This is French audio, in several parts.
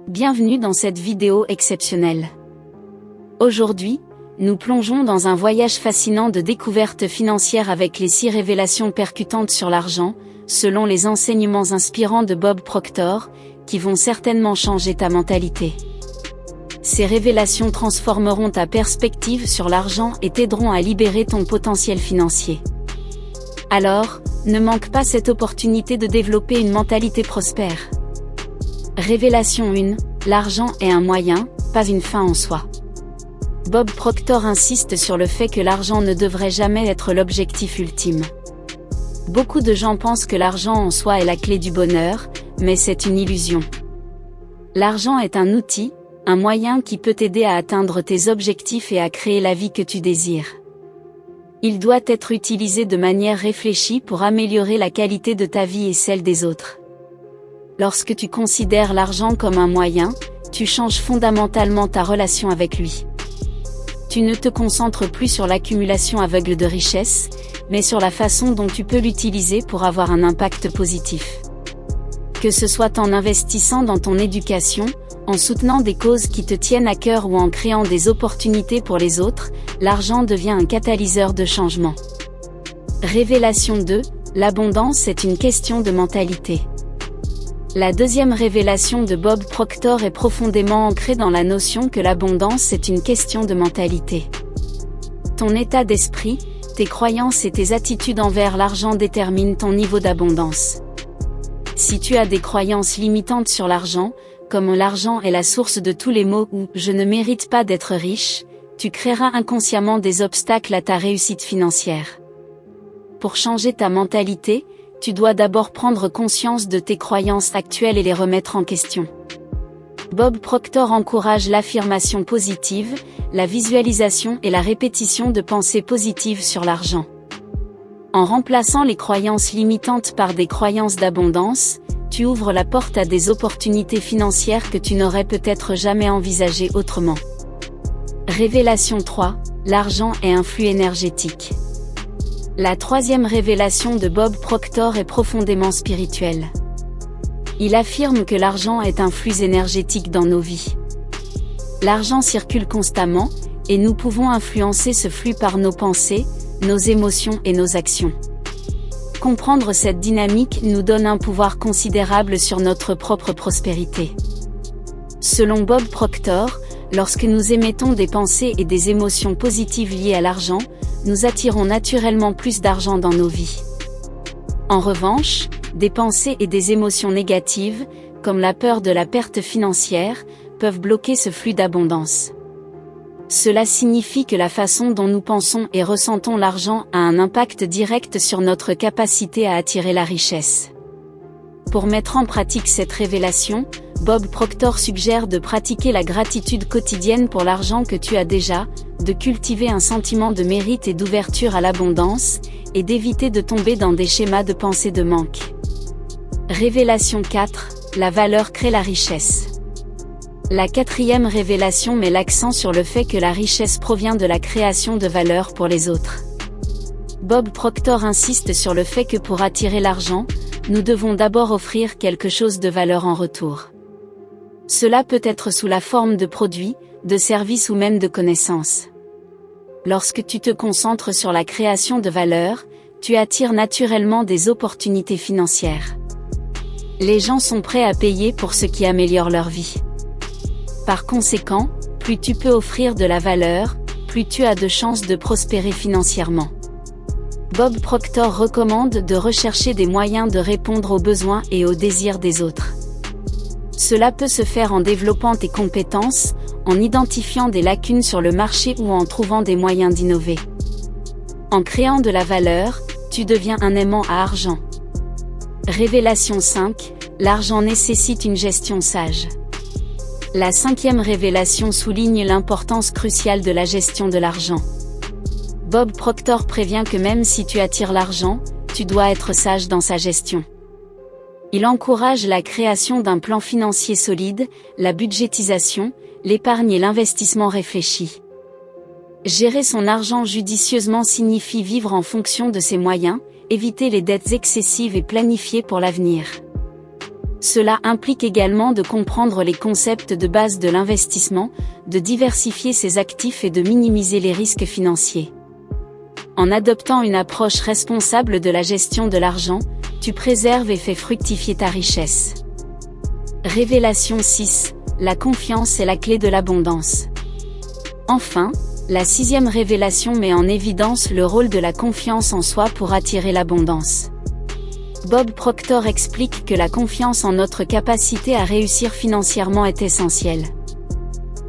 Bienvenue dans cette vidéo exceptionnelle. Aujourd'hui, nous plongeons dans un voyage fascinant de découvertes financières avec les 6 révélations percutantes sur l'argent, selon les enseignements inspirants de Bob Proctor, qui vont certainement changer ta mentalité. Ces révélations transformeront ta perspective sur l'argent et t'aideront à libérer ton potentiel financier. Alors, ne manque pas cette opportunité de développer une mentalité prospère. Révélation 1, l'argent est un moyen, pas une fin en soi. Bob Proctor insiste sur le fait que l'argent ne devrait jamais être l'objectif ultime. Beaucoup de gens pensent que l'argent en soi est la clé du bonheur, mais c'est une illusion. L'argent est un outil, un moyen qui peut t'aider à atteindre tes objectifs et à créer la vie que tu désires. Il doit être utilisé de manière réfléchie pour améliorer la qualité de ta vie et celle des autres. Lorsque tu considères l'argent comme un moyen, tu changes fondamentalement ta relation avec lui. Tu ne te concentres plus sur l'accumulation aveugle de richesses, mais sur la façon dont tu peux l'utiliser pour avoir un impact positif. Que ce soit en investissant dans ton éducation, en soutenant des causes qui te tiennent à cœur ou en créant des opportunités pour les autres, l'argent devient un catalyseur de changement. Révélation 2, l'abondance est une question de mentalité. La deuxième révélation de Bob Proctor est profondément ancrée dans la notion que l'abondance est une question de mentalité. Ton état d'esprit, tes croyances et tes attitudes envers l'argent déterminent ton niveau d'abondance. Si tu as des croyances limitantes sur l'argent, comme l'argent est la source de tous les maux ou je ne mérite pas d'être riche, tu créeras inconsciemment des obstacles à ta réussite financière. Pour changer ta mentalité, tu dois d'abord prendre conscience de tes croyances actuelles et les remettre en question. Bob Proctor encourage l'affirmation positive, la visualisation et la répétition de pensées positives sur l'argent. En remplaçant les croyances limitantes par des croyances d'abondance, tu ouvres la porte à des opportunités financières que tu n'aurais peut-être jamais envisagées autrement. Révélation 3, l'argent est un flux énergétique. La troisième révélation de Bob Proctor est profondément spirituelle. Il affirme que l'argent est un flux énergétique dans nos vies. L'argent circule constamment, et nous pouvons influencer ce flux par nos pensées, nos émotions et nos actions. Comprendre cette dynamique nous donne un pouvoir considérable sur notre propre prospérité. Selon Bob Proctor, lorsque nous émettons des pensées et des émotions positives liées à l'argent, nous attirons naturellement plus d'argent dans nos vies. En revanche, des pensées et des émotions négatives, comme la peur de la perte financière, peuvent bloquer ce flux d'abondance. Cela signifie que la façon dont nous pensons et ressentons l'argent a un impact direct sur notre capacité à attirer la richesse. Pour mettre en pratique cette révélation, Bob Proctor suggère de pratiquer la gratitude quotidienne pour l'argent que tu as déjà, de cultiver un sentiment de mérite et d'ouverture à l'abondance, et d'éviter de tomber dans des schémas de pensée de manque. Révélation 4, la valeur crée la richesse. La quatrième révélation met l'accent sur le fait que la richesse provient de la création de valeur pour les autres. Bob Proctor insiste sur le fait que pour attirer l'argent, nous devons d'abord offrir quelque chose de valeur en retour. Cela peut être sous la forme de produits, de services ou même de connaissances. Lorsque tu te concentres sur la création de valeur, tu attires naturellement des opportunités financières. Les gens sont prêts à payer pour ce qui améliore leur vie. Par conséquent, plus tu peux offrir de la valeur, plus tu as de chances de prospérer financièrement. Bob Proctor recommande de rechercher des moyens de répondre aux besoins et aux désirs des autres. Cela peut se faire en développant tes compétences, en identifiant des lacunes sur le marché ou en trouvant des moyens d'innover. En créant de la valeur, tu deviens un aimant à argent. Révélation 5, l'argent nécessite une gestion sage. La 5e révélation souligne l'importance cruciale de la gestion de l'argent. Bob Proctor prévient que même si tu attires l'argent, tu dois être sage dans sa gestion. Il encourage la création d'un plan financier solide, la budgétisation, l'épargne et l'investissement réfléchi. Gérer son argent judicieusement signifie vivre en fonction de ses moyens, éviter les dettes excessives et planifier pour l'avenir. Cela implique également de comprendre les concepts de base de l'investissement, de diversifier ses actifs et de minimiser les risques financiers. En adoptant une approche responsable de la gestion de l'argent, tu préserves et fais fructifier ta richesse. Révélation 6. La confiance est la clé de l'abondance. Enfin, la 6e révélation met en évidence le rôle de la confiance en soi pour attirer l'abondance. Bob Proctor explique que la confiance en notre capacité à réussir financièrement est essentielle.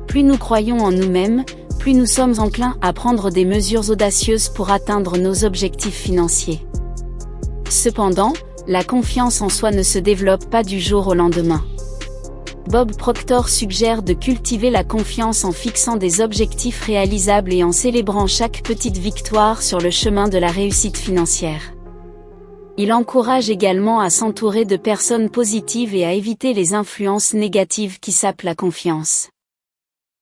Plus nous croyons en nous-mêmes, plus nous sommes enclins à prendre des mesures audacieuses pour atteindre nos objectifs financiers. Cependant, la confiance en soi ne se développe pas du jour au lendemain. Bob Proctor suggère de cultiver la confiance en fixant des objectifs réalisables et en célébrant chaque petite victoire sur le chemin de la réussite financière. Il encourage également à s'entourer de personnes positives et à éviter les influences négatives qui sapent la confiance.